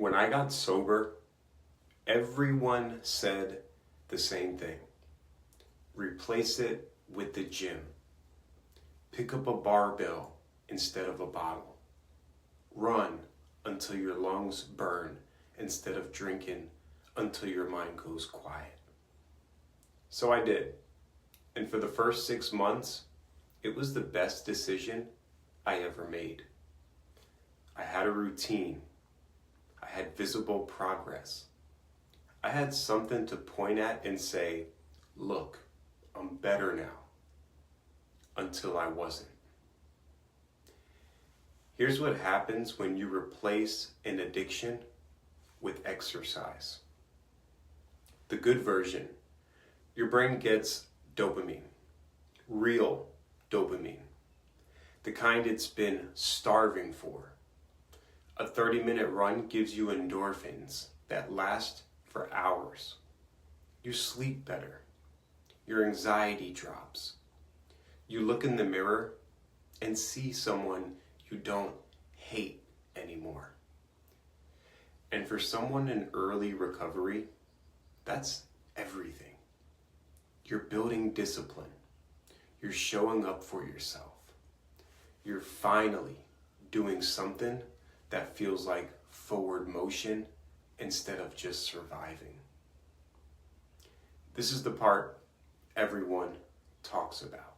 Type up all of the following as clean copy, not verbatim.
When I got sober, everyone said the same thing. Replace it with the gym. Pick up a barbell instead of a bottle. Run until your lungs burn instead of drinking until your mind goes quiet. So I did. And for the first 6 months, it was the best decision I ever made. I had a routine. I had visible progress. I had something to point at and say, look, I'm better now. Until I wasn't. Here's what happens when you replace an addiction with exercise. The good version. Your brain gets dopamine. Real dopamine. The kind it's been starving for. A 30-minute run gives you endorphins that last for hours. You sleep better. Your anxiety drops. You look in the mirror and see someone you don't hate anymore. And for someone in early recovery, that's everything. You're building discipline. You're showing up for yourself. You're finally doing something that feels like forward motion instead of just surviving. This is the part everyone talks about.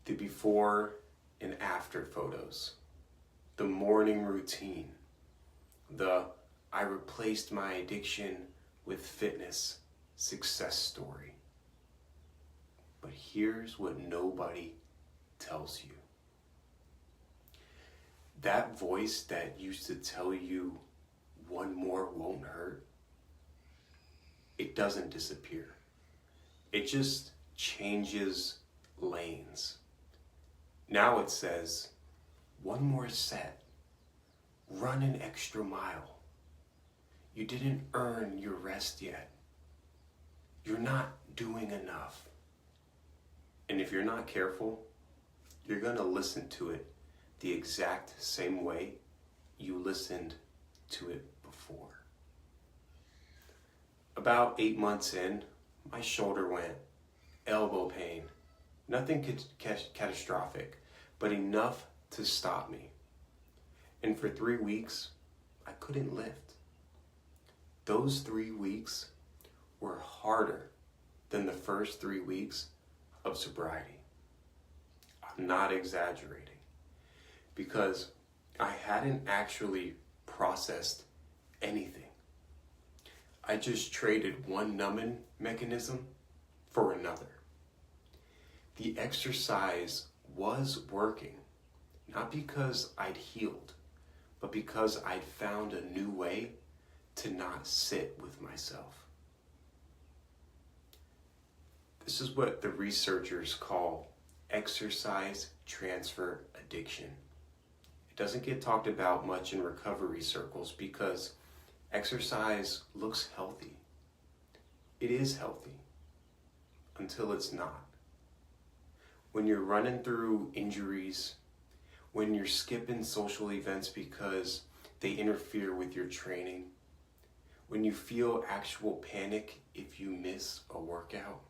The before and after photos, the morning routine, the I replaced my addiction with fitness success story. But here's what nobody tells you. That voice that used to tell you one more won't hurt, it doesn't disappear. It just changes lanes. Now it says, one more set, run an extra mile. You didn't earn your rest yet. You're not doing enough. And if you're not careful, you're going to listen to it the exact same way you listened to it before. About 8 months in, my shoulder went, elbow pain. Nothing catastrophic, but enough to stop me. And for 3 weeks, I couldn't lift. Those 3 weeks were harder than the first 3 weeks of sobriety. I'm not exaggerating, because I hadn't actually processed anything. I just traded one numbing mechanism for another. The exercise was working, not because I'd healed, but because I'd found a new way to not sit with myself. This is what the researchers call exercise transfer addiction. It doesn't get talked about much in recovery circles because exercise looks healthy. It is healthy until it's not. When you're running through injuries, when you're skipping social events because they interfere with your training, when you feel actual panic if you miss a workout,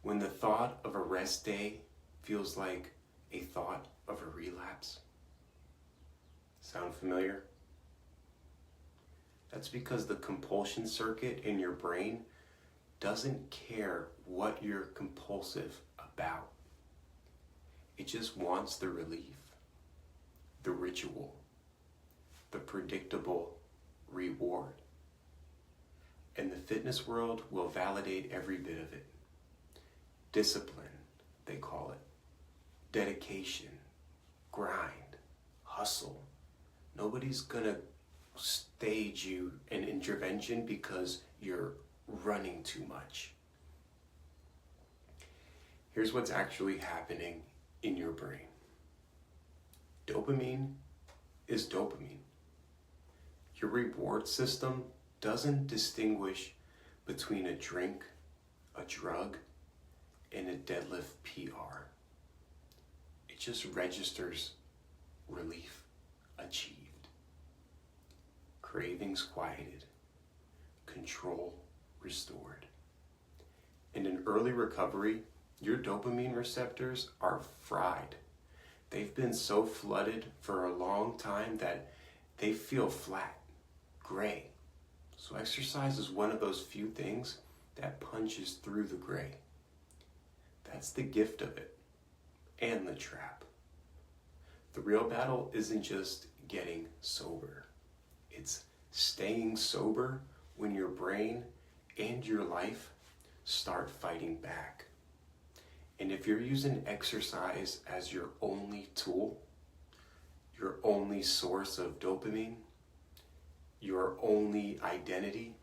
when the thought of a rest day feels like a thought of a relapse. Sound familiar? That's because the compulsion circuit in your brain doesn't care what you're compulsive about. It just wants the relief, the ritual, the predictable reward. And the fitness world will validate every bit of it. Discipline, they call it. Dedication, grind, hustle. Nobody's gonna stage you an intervention because you're running too much. Here's what's actually happening in your brain. Dopamine is dopamine. Your reward system doesn't distinguish between a drink, a drug, and a deadlift PR. It just registers relief achieved. cravings quieted, control restored. And in early recovery, your dopamine receptors are fried. They've been so flooded for a long time that they feel flat, gray. So exercise is one of those few things that punches through the gray. That's the gift of it, and the trap. The real battle isn't just getting sober. It's staying sober when your brain and your life start fighting back. And if you're using exercise as your only tool, your only source of dopamine, your only identity,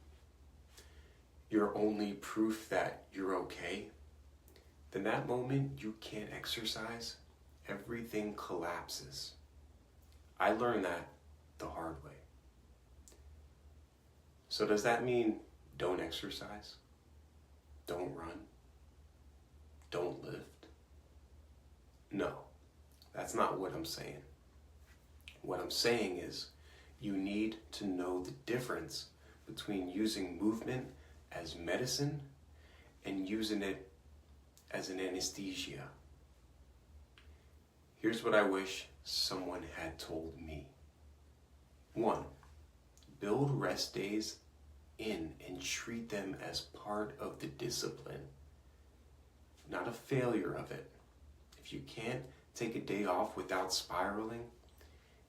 your only proof that you're okay, then that moment you can't exercise, everything collapses. I learned that the hard way. So does that mean don't exercise? Don't run? Don't lift? No, that's not what I'm saying. What I'm saying is you need to know the difference between using movement as medicine and using it as an anesthesia. Here's what I wish someone had told me. 1, build rest days in and treat them as part of the discipline, not a failure of it. If you can't take a day off without spiraling,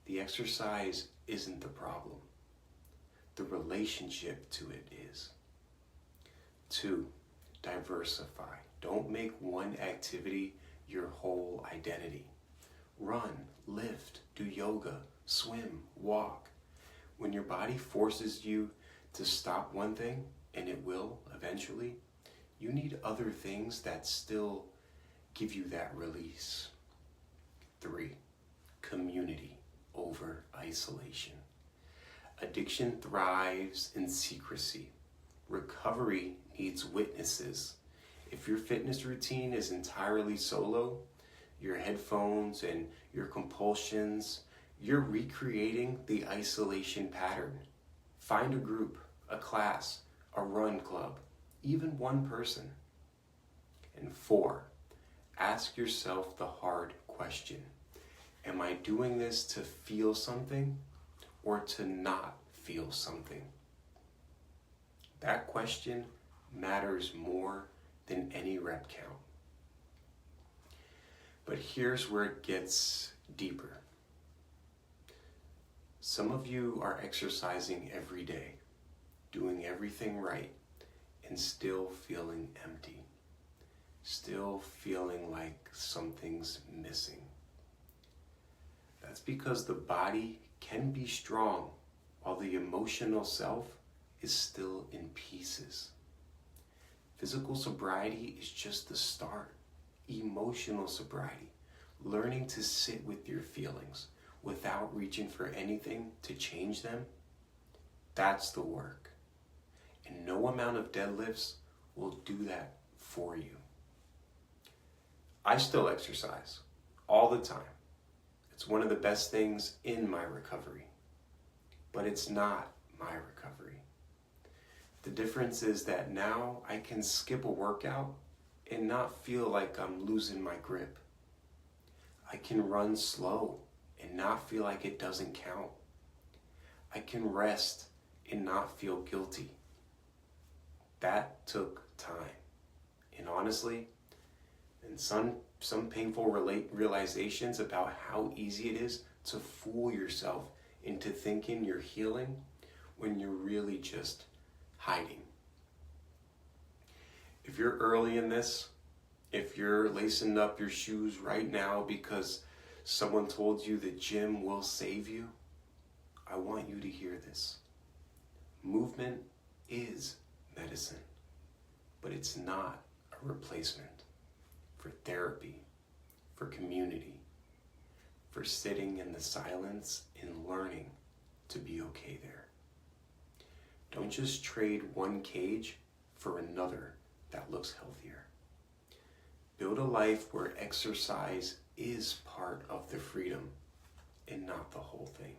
the exercise isn't the problem. The relationship to it is. 2, diversify. Don't make one activity your whole identity. Run, lift, do yoga, swim, walk. When your body forces you to stop one thing, and it will eventually, you need other things that still give you that release. 3, community over isolation. Addiction thrives in secrecy. Recovery needs witnesses. If your fitness routine is entirely solo, your headphones and your compulsions, you're recreating the isolation pattern. Find a group, a class, a run club, even one person. And 4, ask yourself the hard question. Am I doing this to feel something or to not feel something? That question matters more than any rep count. But here's where it gets deeper. Some of you are exercising every day, doing everything right, and still feeling empty, still feeling like something's missing. That's because the body can be strong while the emotional self is still in pieces. Physical sobriety is just the start. Emotional sobriety, learning to sit with your feelings without reaching for anything to change them, that's the work. And no amount of deadlifts will do that for you. I still exercise all the time. It's one of the best things in my recovery, but it's not my recovery. The difference is that now I can skip a workout and not feel like I'm losing my grip. I can run slow and not feel like it doesn't count. I can rest and not feel guilty. That took time. And honestly, and some painful realizations about how easy it is to fool yourself into thinking you're healing when you're really just hiding. If you're early in this, if you're lacing up your shoes right now because someone told you the gym will save you, I want you to hear this. Movement is medicine, but it's not a replacement for therapy, for community, for sitting in the silence and learning to be okay there. Don't just trade one cage for another that looks healthier. Build a life where exercise is part of the freedom and not the whole thing.